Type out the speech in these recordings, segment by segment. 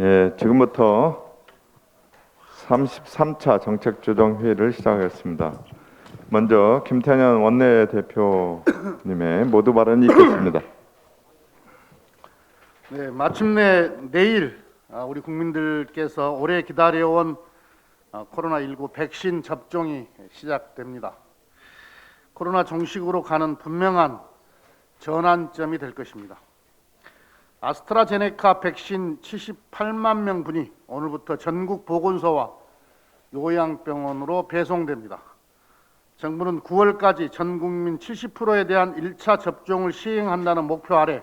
예, 지금부터 33차 정책조정회의를 시작하겠습니다. 먼저 김태년 원내대표님의 모두 발언이 있겠습니다. 네, 마침내 내일 우리 국민들께서 오래 기다려온 코로나19 백신 접종이 시작됩니다. 코로나 종식으로 가는 분명한 전환점이 될 것입니다. 아스트라제네카 백신 78만 명분이 오늘부터 전국 보건소와 요양병원으로 배송됩니다. 정부는 9월까지 전 국민 70%에 대한 1차 접종을 시행한다는 목표 아래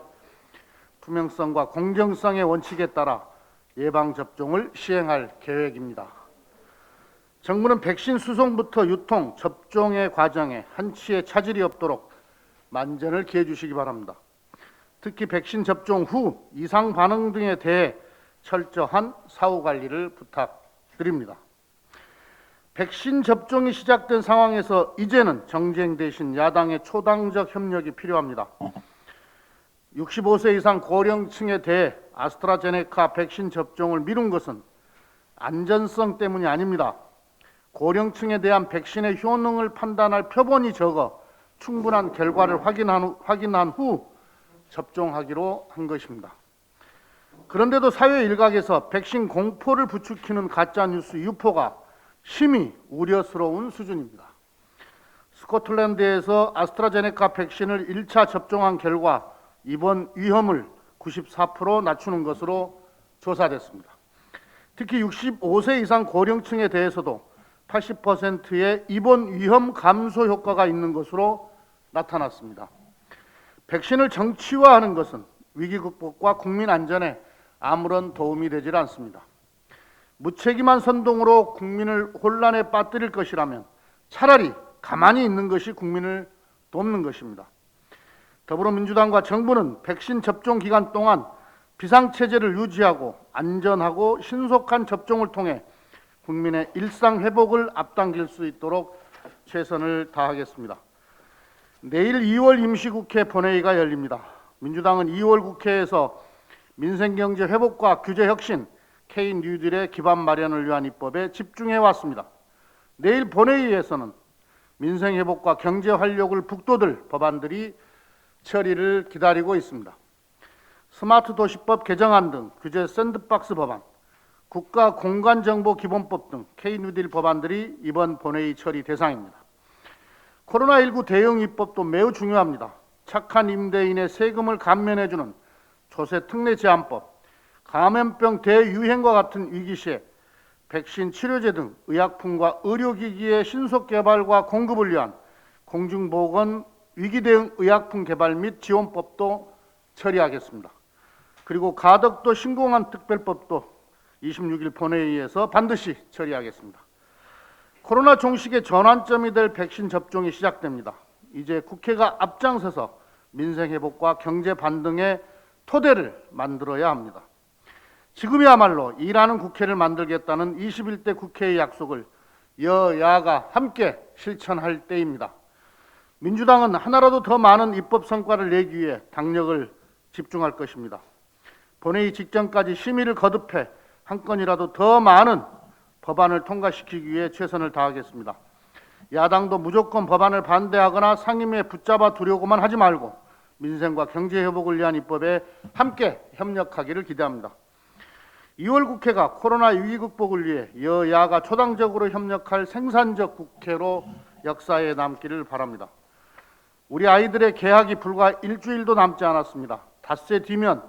투명성과 공정성의 원칙에 따라 예방접종을 시행할 계획입니다. 정부는 백신 수송부터 유통, 접종의 과정에 한치의 차질이 없도록 만전을 기해 주시기 바랍니다. 특히 백신 접종 후 이상 반응 등에 대해 철저한 사후 관리를 부탁드립니다. 백신 접종이 시작된 상황에서 이제는 정쟁 대신 야당의 초당적 협력이 필요합니다. 65세 이상 고령층에 대해 아스트라제네카 백신 접종을 미룬 것은 안전성 때문이 아닙니다. 고령층에 대한 백신의 효능을 판단할 표본이 적어 충분한 결과를 확인한 후 접종하기로 한 것입니다. 그런데도 사회 일각에서 백신 공포를 부추기는 가짜뉴스 유포가 심히 우려스러운 수준입니다. 스코틀랜드에서 아스트라제네카 백신을 1차 접종한 결과 입원 위험을 94% 낮추는 것으로 조사됐습니다. 특히 65세 이상 고령층에 대해서도 80%의 입원 위험 감소 효과가 있는 것으로 나타났습니다. 백신을 정치화하는 것은 위기 극복과 국민 안전에 아무런 도움이 되질 않습니다. 무책임한 선동으로 국민을 혼란에 빠뜨릴 것이라면 차라리 가만히 있는 것이 국민을 돕는 것입니다. 더불어민주당과 정부는 백신 접종 기간 동안 비상체제를 유지하고 안전하고 신속한 접종을 통해 국민의 일상 회복을 앞당길 수 있도록 최선을 다하겠습니다. 내일 2월 임시국회 본회의가 열립니다. 민주당은 2월 국회에서 민생경제 회복과 규제 혁신, K-뉴딜의 기반 마련을 위한 입법에 집중해 왔습니다. 내일 본회의에서는 민생 회복과 경제 활력을 북돋을 법안들이 처리를 기다리고 있습니다. 스마트 도시법 개정안 등 규제 샌드박스 법안, 국가공간정보기본법 등 K-뉴딜 법안들이 이번 본회의 처리 대상입니다. 코로나19 대응 입법도 매우 중요합니다. 착한 임대인의 세금을 감면해주는 조세 특례 제한법, 감염병 대유행과 같은 위기 시에 백신 치료제 등 의약품과 의료기기의 신속 개발과 공급을 위한 공중보건 위기 대응 의약품 개발 및 지원법도 처리하겠습니다. 그리고 가덕도 신공항 특별법도 26일 본회의에서 반드시 처리하겠습니다. 코로나 종식의 전환점이 될 백신 접종이 시작됩니다. 이제 국회가 앞장서서 민생 회복과 경제 반등의 토대를 만들어야 합니다. 지금이야말로 일하는 국회를 만들겠다는 21대 국회의 약속을 여야가 함께 실천할 때입니다. 민주당은 하나라도 더 많은 입법 성과를 내기 위해 당력을 집중할 것입니다. 본회의 직전까지 심의를 거듭해 한 건이라도 더 많은 법안을 통과시키기 위해 최선을 다하겠습니다. 야당도 무조건 법안을 반대하거나 상임위에 붙잡아 두려고만 하지 말고 민생과 경제 회복을 위한 입법에 함께 협력하기를 기대합니다. 2월 국회가 코로나 위기 극복을 위해 여야가 초당적으로 협력할 생산적 국회로 역사에 남기를 바랍니다. 우리 아이들의 개학이 불과 일주일도 남지 않았습니다. 닷새 뒤면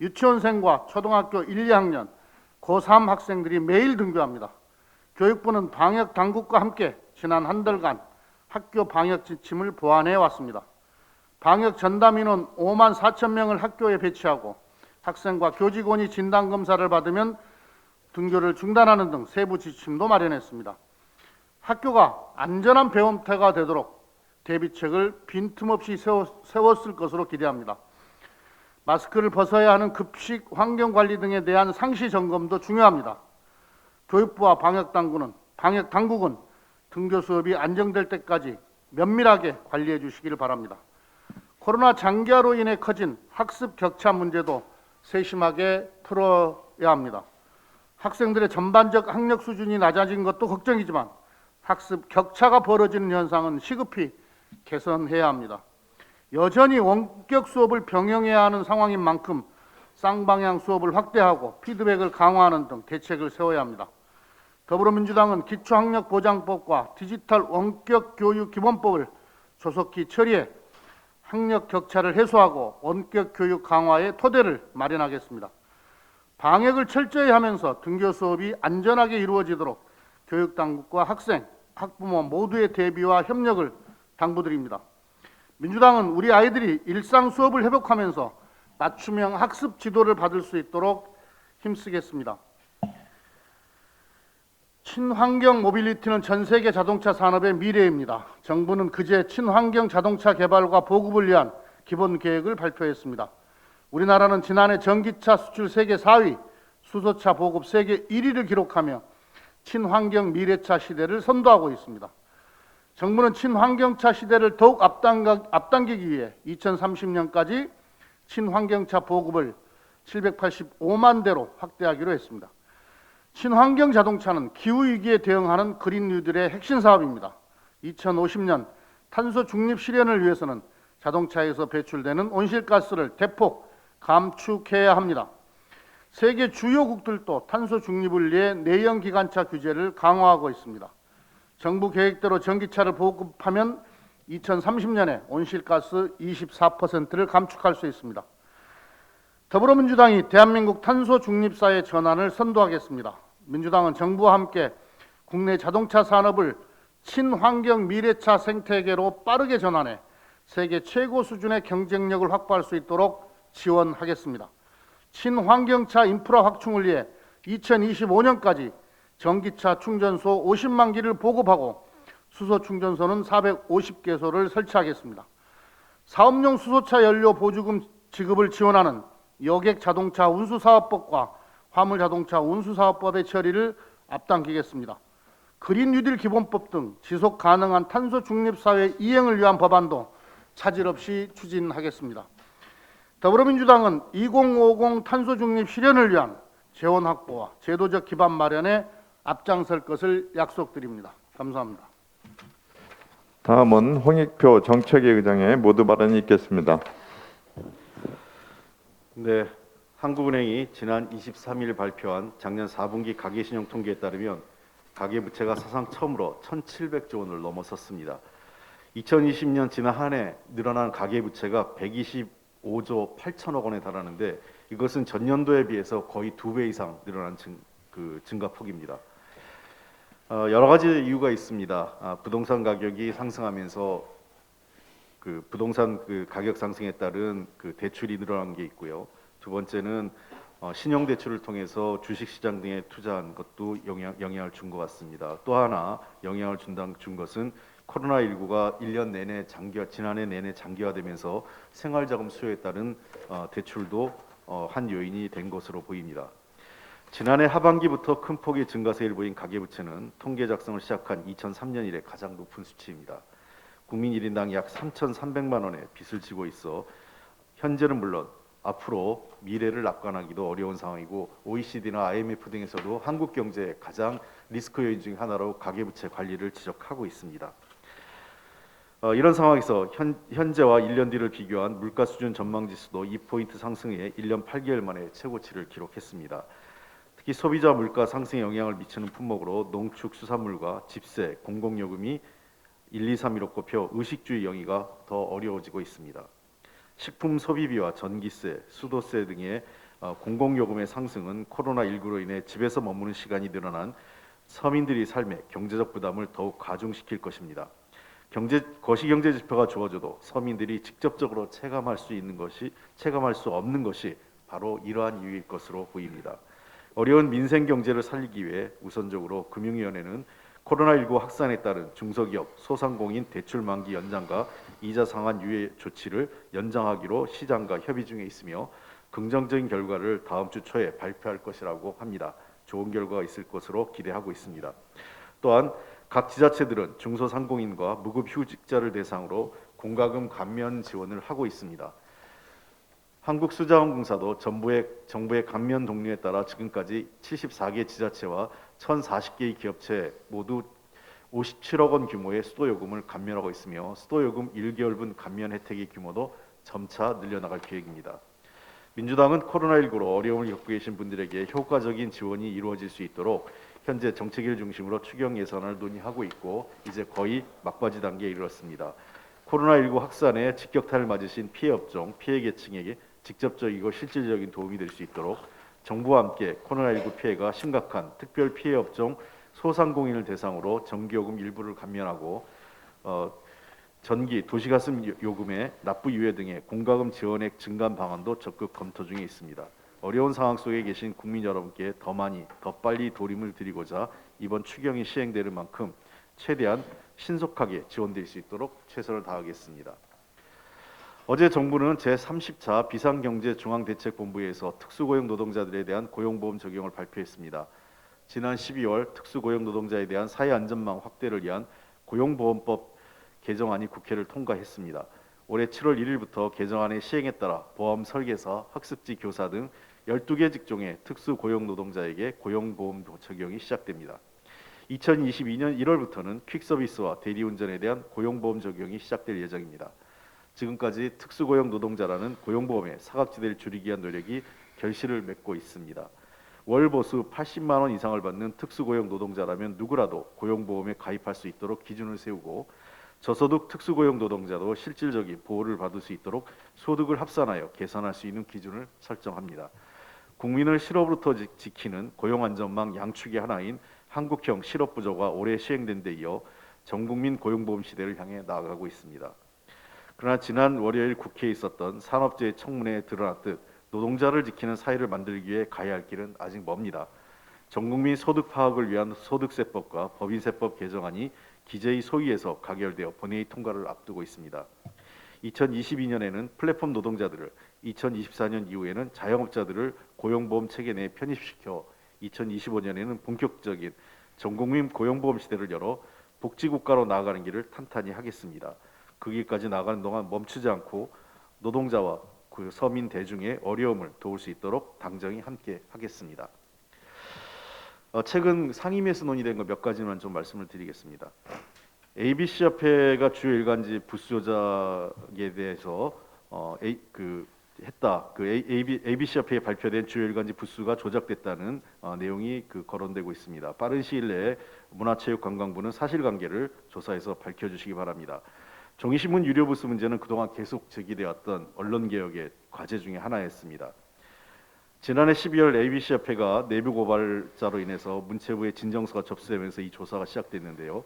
유치원생과 초등학교 1, 2학년, 고3 학생들이 매일 등교합니다. 교육부는 방역 당국과 함께 지난 한 달간 학교 방역 지침을 보완해 왔습니다. 방역 전담 인원 5만 4천 명을 학교에 배치하고 학생과 교직원이 진단검사를 받으면 등교를 중단하는 등 세부 지침도 마련했습니다. 학교가 안전한 배움터가 되도록 대비책을 빈틈없이 세웠을 것으로 기대합니다. 마스크를 벗어야 하는 급식, 환경관리 등에 대한 상시 점검도 중요합니다. 교육부와 방역당국은 등교 수업이 안정될 때까지 면밀하게 관리해 주시기를 바랍니다. 코로나 장기화로 인해 커진 학습 격차 문제도 세심하게 풀어 합니다. 학생들의 전반적 학력 수준이 낮아진 것도 걱정이지만 학습 격차가 벌어지는 현상은 시급히 개선해야 합니다. 여전히 원격 수업을 병행해야 하는 상황인 만큼 쌍방향 수업을 확대하고 피드백을 강화하는 등 대책을 세워야 합니다. 더불어민주당은 기초학력보장법과 디지털 원격교육기본법을 조속히 처리해 학력 격차를 해소하고 원격교육 강화의 토대를 마련하겠습니다. 방역을 철저히 하면서 등교 수업이 안전하게 이루어지도록 교육당국과 학생, 학부모 모두의 대비와 협력을 당부드립니다. 민주당은 우리 아이들이 일상 수업을 회복하면서 맞춤형 학습 지도를 받을 수 있도록 힘쓰겠습니다. 친환경 모빌리티는 전 세계 자동차 산업의 미래입니다. 정부는 그제 친환경 자동차 개발과 보급을 위한 기본 계획을 발표했습니다. 우리나라는 지난해 전기차 수출 세계 4위, 수소차 보급 세계 1위를 기록하며 친환경 미래차 시대를 선도하고 있습니다. 정부는 친환경차 시대를 더욱 앞당기기 위해 2030년까지 친환경차 보급을 785만 대로 확대하기로 했습니다. 친환경 자동차는 기후위기에 대응하는 그린 뉴딜의 핵심 사업입니다. 2050년 탄소 중립 실현을 위해서는 자동차에서 배출되는 온실가스를 대폭 감축해야 합니다. 세계 주요국들도 탄소 중립을 위해 내연 기관차 규제를 강화하고 있습니다. 정부 계획대로 전기차를 보급하면 2030년에 온실가스 24%를 감축할 수 있습니다. 더불어민주당이 대한민국 탄소 중립사의 전환을 선도하겠습니다. 민주당은 정부와 함께 국내 자동차 산업을 친환경 미래차 생태계로 빠르게 전환해 세계 최고 수준의 경쟁력을 확보할 수 있도록 지원하겠습니다. 친환경차 인프라 확충을 위해 2025년까지 전기차 충전소 50만 기를 보급하고 수소 충전소는 450개소를 설치하겠습니다. 사업용 수소차 연료 보조금 지급을 지원하는 여객 자동차 운수사업법과 화물 자동차 운수사업법의 처리를 앞당기겠습니다. 그린 뉴딜 기본법 등 지속 가능한 탄소 중립 사회 이행을 위한 법안도 차질 없이 추진하겠습니다. 더불어민주당은 2050 탄소 중립 실현을 위한 재원 확보와 제도적 기반 마련에 앞장설 것을 약속드립니다. 감사합니다. 다음은 홍익표 정책위 의장의 모두 발언이 있겠습니다. 네, 한국은행이 지난 23일 발표한 작년 4분기 가계신용 통계에 따르면 가계부채가 사상 처음으로 1,700조 원을 넘어섰습니다. 2020년 지난 한 해 늘어난 가계부채가 125조 8천억 원에 달하는데 이것은 전년도에 비해서 거의 2배 이상 늘어난 증가폭입니다. 여러 가지 이유가 있습니다. 부동산 가격이 상승하면서 부동산 가격 상승에 따른 대출이 늘어난 게 있고요. 두 번째는 신용 대출을 통해서 주식 시장 등에 투자한 것도 영향을 준 것 같습니다. 또 하나 영향을 준 것은 코로나19가 지난해 내내 장기화되면서 생활자금 수요에 따른 대출도 한 요인이 된 것으로 보입니다. 지난해 하반기부터 큰 폭의 증가세를 보인 가계부채는 통계 작성을 시작한 2003년 이래 가장 높은 수치입니다. 국민 1인당 약 3,300만 원의 빚을 지고 있어 현재는 물론 앞으로 미래를 낙관하기도 어려운 상황이고 OECD나 IMF 등에서도 한국 경제의 가장 리스크 요인 중 하나로 가계부채 관리를 지적하고 있습니다. 이런 상황에서 현재와 1년 뒤를 비교한 물가 수준 전망 지수도 2포인트 상승해 1년 8개월 만에 최고치를 기록했습니다. 특히 소비자 물가 상승에 영향을 미치는 품목으로 농축 수산물과 집세, 공공요금이 1, 2, 3위로 꼽혀 의식주의 영위가 더 어려워지고 있습니다. 식품 소비비와 전기세, 수도세 등의 공공요금의 상승은 코로나19로 인해 집에서 머무는 시간이 늘어난 서민들의 삶에 경제적 부담을 더욱 가중시킬 것입니다. 거시경제 지표가 좋아져도 서민들이 직접적으로 체감할 수 없는 것이 바로 이러한 이유일 것으로 보입니다. 어려운 민생 경제를 살리기 위해 우선적으로 금융위원회는 코로나19 확산에 따른 중소기업, 소상공인 대출 만기 연장과 이자 상환 유예 조치를 연장하기로 시장과 협의 중에 있으며 긍정적인 결과를 다음 주 초에 발표할 것이라고 합니다. 좋은 결과가 있을 것으로 기대하고 있습니다. 또한 각 지자체들은 중소상공인과 무급휴직자를 대상으로 공과금 감면 지원을 하고 있습니다. 한국수자원공사도 정부의 감면 독려에 따라 지금까지 74개 지자체와 1,040개의 기업체 모두 57억 원 규모의 수도요금을 감면하고 있으며 수도요금 1개월분 감면 혜택의 규모도 점차 늘려나갈 계획입니다. 민주당은 코로나19로 어려움을 겪고 계신 분들에게 효과적인 지원이 이루어질 수 있도록 현재 정책을 중심으로 추경 예산을 논의하고 있고 이제 거의 막바지 단계에 이르렀습니다. 코로나19 확산에 직격탄을 맞으신 피해 업종, 피해 계층에게 직접적이고 실질적인 도움이 될 수 있도록 정부와 함께 코로나19 피해가 심각한 특별 피해 업종 소상공인을 대상으로 전기요금 일부를 감면하고 전기, 도시가스 요금의 납부 유예 등의 공과금 지원액 증감 방안도 적극 검토 중에 있습니다. 어려운 상황 속에 계신 국민 여러분께 더 많이, 더 빨리 도움을 드리고자 이번 추경이 시행되는 만큼 최대한 신속하게 지원될 수 있도록 최선을 다하겠습니다. 어제 정부는 제30차 비상경제중앙대책본부에서 특수고용 노동자들에 대한 고용보험 적용을 발표했습니다. 지난 12월 특수고용 노동자에 대한 사회안전망 확대를 위한 고용보험법 개정안이 국회를 통과했습니다. 올해 7월 1일부터 개정안의 시행에 따라 보험 설계사, 학습지 교사 등 12개 직종의 특수고용 노동자에게 고용보험 적용이 시작됩니다. 2022년 1월부터는 퀵서비스와 대리운전에 대한 고용보험 적용이 시작될 예정입니다. 지금까지 특수고용 노동자라는 고용보험의 사각지대를 줄이기 위한 노력이 결실을 맺고 있습니다. 월 보수 80만 원 이상을 받는 특수고용 노동자라면 누구라도 고용보험에 가입할 수 있도록 기준을 세우고 저소득 특수고용 노동자도 실질적인 보호를 받을 수 있도록 소득을 합산하여 계산할 수 있는 기준을 설정합니다. 국민을 실업으로부터 지키는 고용안전망 양축의 하나인 한국형 실업부조가 올해 시행된 데 이어 전국민 고용보험 시대를 향해 나아가고 있습니다. 그러나 지난 월요일 국회에 있었던 산업재해 청문회에 드러났듯 노동자를 지키는 사회를 만들기 위해 가야 할 길은 아직 멉니다. 전국민 소득 파악을 위한 소득세법과 법인세법 개정안이 기재위 소위에서 가결되어 본회의 통과를 앞두고 있습니다. 2022년에는 플랫폼 노동자들을, 2024년 이후에는 자영업자들을 고용보험 체계 내에 편입시켜 2025년에는 본격적인 전국민 고용보험 시대를 열어 복지국가로 나아가는 길을 탄탄히 하겠습니다. 그 길까지 나아가는 동안 멈추지 않고 노동자와 그 서민 대중의 어려움을 도울 수 있도록 당정이 함께 하겠습니다. 최근 상임위에서 논의된 것 몇 가지만 좀 말씀을 드리겠습니다. ABC 협회가 주요 일간지 부수 조작에 대해서 ABC 협회에 발표된 주요 일간지 부수가 조작됐다는 내용이 거론되고 있습니다. 빠른 시일 내에 문화체육관광부는 사실관계를 조사해서 밝혀주시기 바랍니다. 종이신문 유료 부수 문제는 그동안 계속 제기되었던 언론개혁의 과제 중에 하나였습니다. 지난해 12월 ABC 협회가 내부 고발자로 인해서 문체부에 진정서가 접수되면서 이 조사가 시작됐는데요.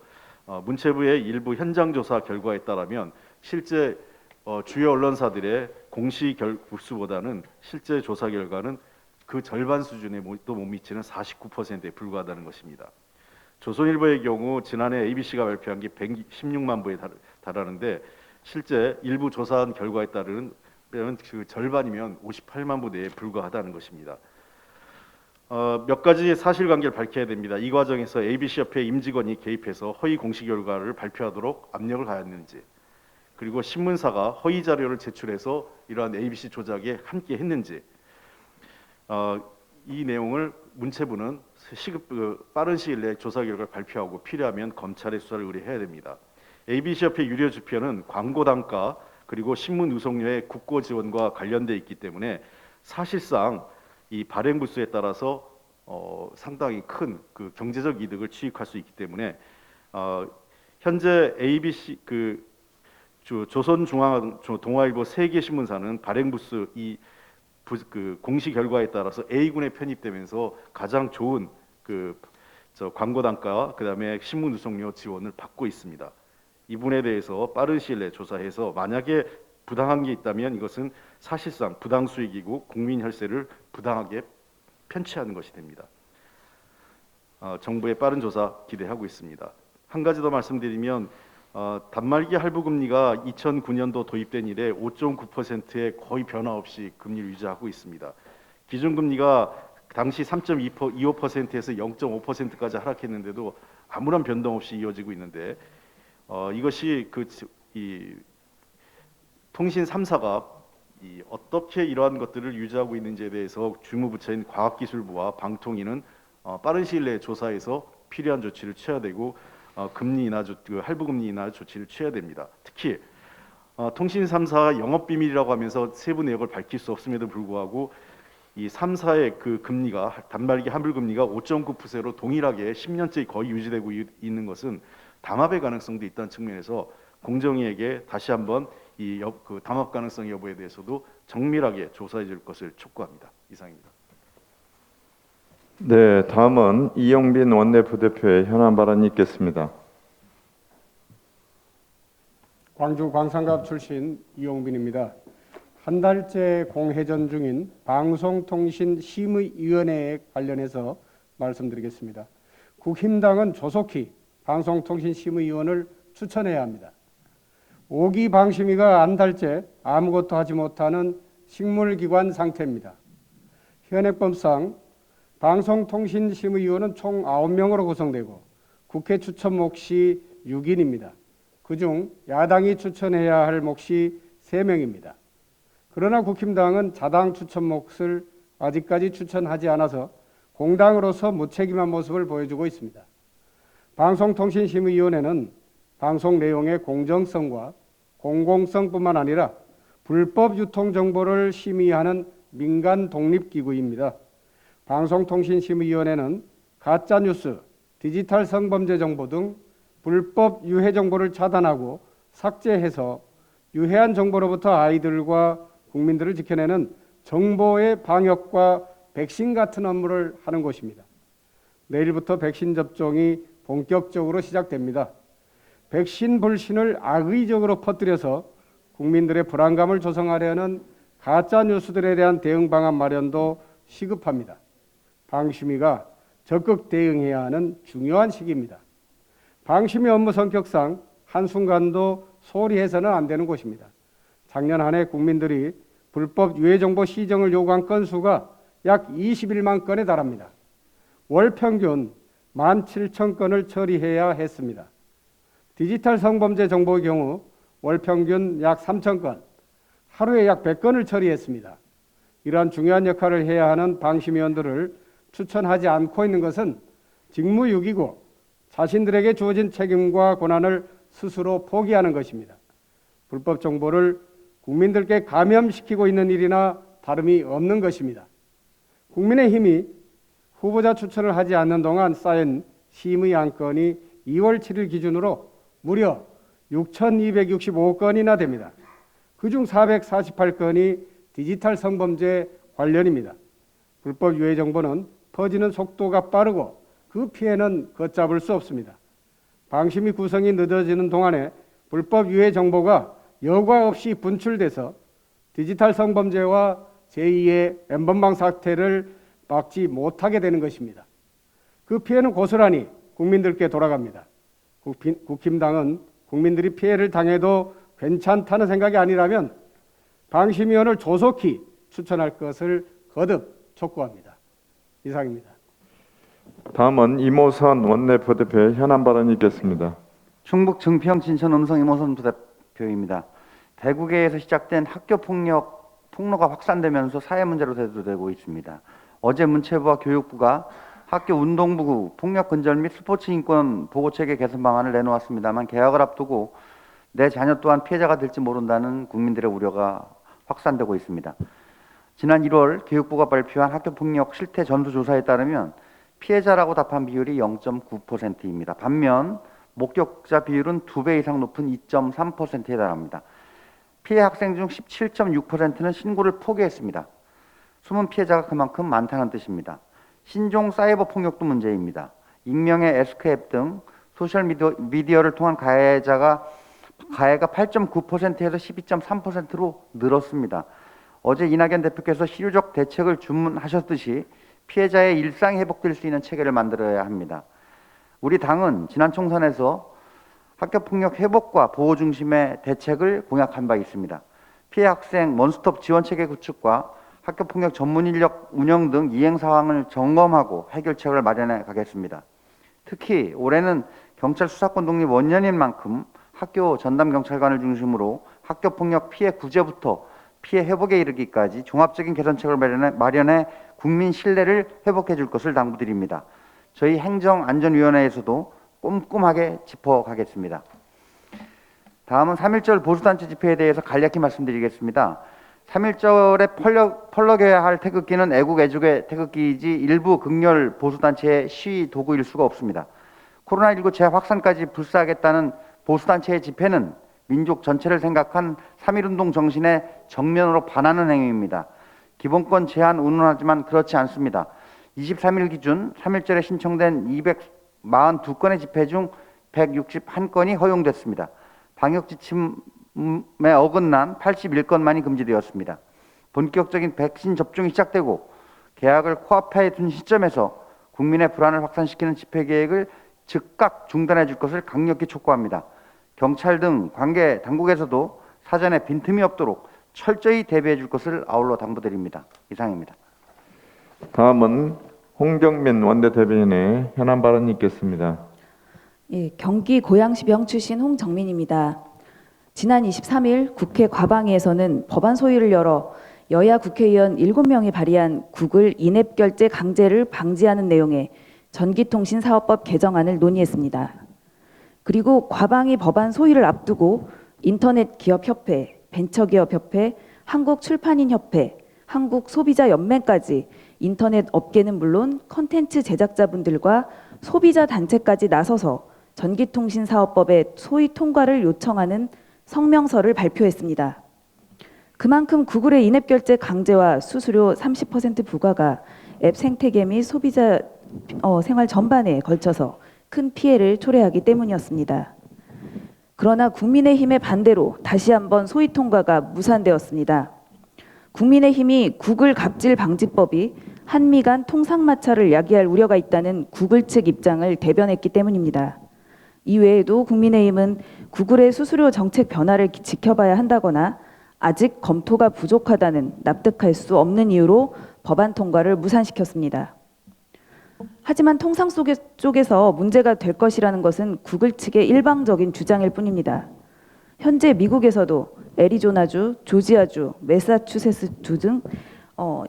문체부의 일부 현장 조사 결과에 따르면 실제 주요 언론사들의 공시 부수보다는 실제 조사 결과는 그 절반 수준에 도 못 미치는 49%에 불과하다는 것입니다. 조선일보의 경우 지난해 ABC가 발표한 게 116만 부에 달하는데 실제 일부 조사한 결과에 따르는 그 절반이면 58만 부 내에 불과하다는 것입니다. 몇 가지 사실관계를 밝혀야 됩니다. 이 과정에서 ABC협회 임직원이 개입해서 허위 공시 결과를 발표하도록 압력을 가했는지, 그리고 신문사가 허위 자료를 제출해서 이러한 ABC 조작에 함께 했는지, 이 내용을 문체부는 빠른 시일 내에 조사 결과를 발표하고 필요하면 검찰의 수사를 의뢰해야 됩니다. ABC협회 유료 주표는 광고 단가 그리고 신문 우송료의 국고 지원과 관련돼 있기 때문에 사실상 이 발행 부수에 따라서 상당히 큰 그 경제적 이득을 취득할 수 있기 때문에 현재 ABC 조선중앙동아일보 3개 신문사는 발행 부수 공시 결과에 따라서 A군에 편입되면서 가장 좋은 광고 단가 그다음에 신문 우송료 지원을 받고 있습니다. 이분에 대해서 빠른 시일 내에 조사해서 만약에 부당한 게 있다면 이것은 사실상 부당 수익이고 국민 혈세를 부당하게 편취하는 것이 됩니다. 정부의 빠른 조사 기대하고 있습니다. 한 가지 더 말씀드리면 단말기 할부 금리가 2009년도 도입된 이래 5.9%에 거의 변화 없이 금리를 유지하고 있습니다. 기준금리가 당시 3.25%에서 0.5%까지 하락했는데도 아무런 변동 없이 이어지고 있는데 이것이 이 통신 3사가 어떻게 이러한 것들을 유지하고 있는지에 대해서 주무부처인 과학기술부와 방통위는 빠른 시일 내에 조사해서 필요한 조치를 취해야 되고 금리 인하 할부 금리 인하 조치를 취해야 됩니다. 특히 통신 3사 영업 비밀이라고 하면서 세부 내역을 밝힐 수 없음에도 불구하고 이 3사의 그 금리가 단말기 환불 금리가 5.9%로 동일하게 10년째 거의 유지되고 있는 것은 담합의 가능성도 있다는 측면에서 공정위에게 다시 한번 그 담합 가능성 여부에 대해서도 정밀하게 조사해 줄 것을 촉구합니다. 이상입니다. 네, 다음은 이용빈 원내부대표의 현안 발언이 있겠습니다. 광주 광산갑 출신 이용빈입니다. 한 달째 공회전 중인 방송통신심의위원회에 관련해서 말씀드리겠습니다. 국힘당은 조속히 방송통신심의위원을 추천해야 합니다. 5기 방심위가 한 달째 아무것도 하지 못하는 식물기관 상태입니다. 현행법상 방송통신심의위원은 총 9명으로 구성되고 국회 추천 몫이 6인입니다. 그중 야당이 추천해야 할 몫이 3명입니다. 그러나 국힘당은 자당 추천 몫을 아직까지 추천하지 않아서 공당으로서 무책임한 모습을 보여주고 있습니다. 방송통신심의위원회는 방송 내용의 공정성과 공공성뿐만 아니라 불법 유통 정보를 심의하는 민간 독립기구입니다. 방송통신심의위원회는 가짜뉴스, 디지털 성범죄 정보 등 불법 유해 정보를 차단하고 삭제해서 유해한 정보로부터 아이들과 국민들을 지켜내는 정보의 방역과 백신 같은 업무를 하는 곳입니다. 내일부터 백신 접종이 본격적으로 시작됩니다. 백신 불신을 악의적으로 퍼뜨려서 국민들의 불안감을 조성하려는 가짜 뉴스들에 대한 대응 방안 마련도 시급합니다. 방심위가 적극 대응해야 하는 중요한 시기입니다. 방심위 업무 성격상 한순간도 소홀히해서는 안 되는 곳입니다. 작년 한 해 국민들이 불법 유해 정보 시정을 요구한 건수가 약 21만 건에 달합니다. 월 평균 17,000건을 처리해야 했습니다. 디지털 성범죄 정보의 경우 월 평균 약 3,000건, 하루에 약 100건을 처리했습니다. 이러한 중요한 역할을 해야 하는 방심위원들을 추천하지 않고 있는 것은 직무유기고 자신들에게 주어진 책임과 권한을 스스로 포기하는 것입니다. 불법 정보를 국민들께 감염시키고 있는 일이나 다름이 없는 것입니다. 국민의힘이 후보자 추천을 하지 않는 동안 쌓인 심의 안건이 2월 7일 기준으로 무려 6,265건이나 됩니다. 그중 448건이 디지털 성범죄 관련입니다. 불법 유해 정보는 퍼지는 속도가 빠르고 그 피해는 걷잡을 수 없습니다. 방심위 구성이 늦어지는 동안에 불법 유해 정보가 여과 없이 분출돼서 디지털 성범죄와 제2의 N번방 사태를 막지 못하게 되는 것입니다. 그 피해는 고스란히 국민들께 돌아갑니다. 국힘당은 국민들이 피해를 당해도 괜찮다는 생각이 아니라면 방심위원을 조속히 추천할 것을 거듭 촉구합니다. 이상입니다. 다음은 이모선 원내부대표의 현안 발언이 있겠습니다. 충북 증평 진천 음성 이모선 부대표입니다. 대구계에서 시작된 학교 폭로가 확산되면서 사회 문제로 대두되고 있습니다. 어제 문체부와 교육부가 학교 운동부 폭력 근절 및 스포츠 인권 보호체계 개선 방안을 내놓았습니다만 개학을 앞두고 내 자녀 또한 피해자가 될지 모른다는 국민들의 우려가 확산되고 있습니다. 지난 1월 교육부가 발표한 학교폭력 실태 전수조사에 따르면 피해자라고 답한 비율이 0.9%입니다. 반면 목격자 비율은 2배 이상 높은 2.3%에 달합니다. 피해 학생 중 17.6%는 신고를 포기했습니다. 숨은 피해자가 그만큼 많다는 뜻입니다. 신종 사이버 폭력도 문제입니다. 익명의 에스크앱 등 소셜미디어를 통한 가해가 8.9%에서 12.3%로 늘었습니다. 어제 이낙연 대표께서 실효적 대책을 주문하셨듯이 피해자의 일상이 회복될 수 있는 체계를 만들어야 합니다. 우리 당은 지난 총선에서 학교폭력 회복과 보호 중심의 대책을 공약한 바 있습니다. 피해 학생 원스톱 지원체계 구축과 학교폭력 전문 인력 운영 등 이행 사항을 점검하고 해결책을 마련해 가겠습니다. 특히 올해는 경찰 수사권 독립 원년인 만큼 학교 전담 경찰관을 중심으로 학교폭력 피해 구제부터 피해 회복에 이르기까지 종합적인 개선책을 마련해 국민 신뢰를 회복해 줄 것을 당부드립니다. 저희 행정안전위원회에서도 꼼꼼하게 짚어가겠습니다. 다음은 3.1절 보수단체 집회에 대해서 간략히 말씀드리겠습니다. 3.1절에 펄럭여야 할 태극기는 애국의 태극기이지 일부 극렬 보수단체의 시위 도구일 수가 없습니다. 코로나19 재확산까지 불사하겠다는 보수단체의 집회는 민족 전체를 생각한 3.1운동 정신에 정면으로 반하는 행위입니다. 기본권 제한 운운하지만 그렇지 않습니다. 23일 기준 3.1절에 신청된 242건의 집회 중 161건이 허용됐습니다. 방역 지침에 어긋난 81건만이 금지되었습니다. 본격적인 백신 접종이 시작되고 계약을 코앞에 둔 시점에서 국민의 불안을 확산시키는 집회 계획을 즉각 중단해 줄 것을 강력히 촉구합니다. 경찰 등 관계 당국에서도 사전에 빈틈이 없도록 철저히 대비해 줄 것을 아울러 당부드립니다. 이상입니다. 다음은 홍정민 원내대변인의 현안 발언이 있겠습니다. 예, 경기 고양시병 출신 홍정민입니다. 지난 23일 국회 과방위에서는 법안 소위를 열어 여야 국회의원 7명이 발의한 구글 인앱 결제 강제를 방지하는 내용의 전기통신사업법 개정안을 논의했습니다. 그리고 과방위 법안 소위를 앞두고 인터넷기업협회, 벤처기업협회, 한국출판인협회, 한국소비자연맹까지 인터넷 업계는 물론 콘텐츠 제작자분들과 소비자 단체까지 나서서 전기통신사업법의 소위 통과를 요청하는 성명서를 발표했습니다. 그만큼 구글의 인앱 결제 강제와 수수료 30% 부과가 앱 생태계 및 소비자 생활 전반에 걸쳐서 큰 피해를 초래하기 때문이었습니다. 그러나 국민의힘의 반대로 다시 한번 소위 통과가 무산되었습니다. 국민의힘이 구글 갑질 방지법이 한미 간 통상마찰을 야기할 우려가 있다는 구글 측 입장을 대변했기 때문입니다. 이외에도 국민의힘은 구글의 수수료 정책 변화를 지켜봐야 한다거나 아직 검토가 부족하다는 납득할 수 없는 이유로 법안 통과를 무산시켰습니다. 하지만 통상 쪽에서 문제가 될 것이라는 것은 구글 측의 일방적인 주장일 뿐입니다. 현재 미국에서도 애리조나주, 조지아주, 매사추세츠주 등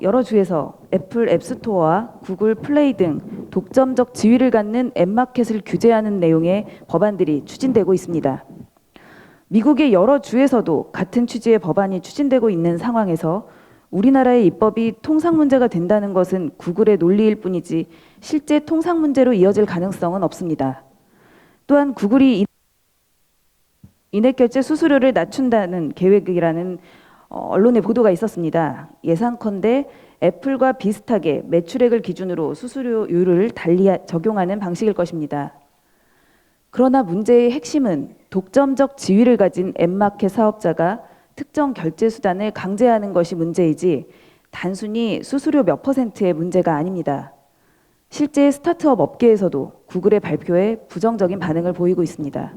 여러 주에서 애플 앱스토어와 구글 플레이 등 독점적 지위를 갖는 앱마켓을 규제하는 내용의 법안들이 추진되고 있습니다. 미국의 여러 주에서도 같은 취지의 법안이 추진되고 있는 상황에서 우리나라의 입법이 통상 문제가 된다는 것은 구글의 논리일 뿐이지 실제 통상 문제로 이어질 가능성은 없습니다. 또한 구글이 인앱 결제 수수료를 낮춘다는 계획이라는 언론의 보도가 있었습니다. 예상컨대 애플과 비슷하게 매출액을 기준으로 수수료율을 달리 적용하는 방식일 것입니다. 그러나 문제의 핵심은 독점적 지위를 가진 앱마켓 사업자가 특정 결제 수단을 강제하는 것이 문제이지 단순히 수수료 몇 %의 문제가 아닙니다. 실제 스타트업 업계에서도 구글의 발표에 부정적인 반응을 보이고 있습니다.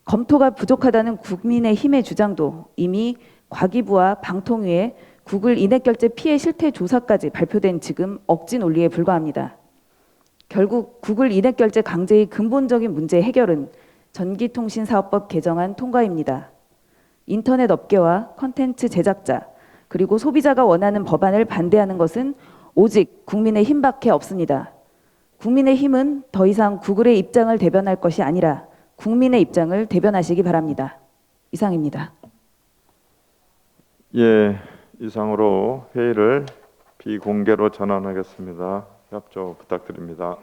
검토가 부족하다는 국민의힘의 주장도 이미 과기부와 방통위에 구글 인앱 결제 피해 실태 조사까지 발표된 지금 억지 논리에 불과합니다. 결국 구글 인앱 결제 강제의 근본적인 문제 해결은 전기통신사업법 개정안 통과입니다. 인터넷 업계와 콘텐츠 제작자 그리고 소비자가 원하는 법안을 반대하는 것은 오직 국민의힘밖에 없습니다. 국민의힘은 더 이상 구글의 입장을 대변할 것이 아니라 국민의 입장을 대변하시기 바랍니다. 이상입니다. 예, 이상으로 회의를 비공개로 전환하겠습니다. 협조 부탁드립니다.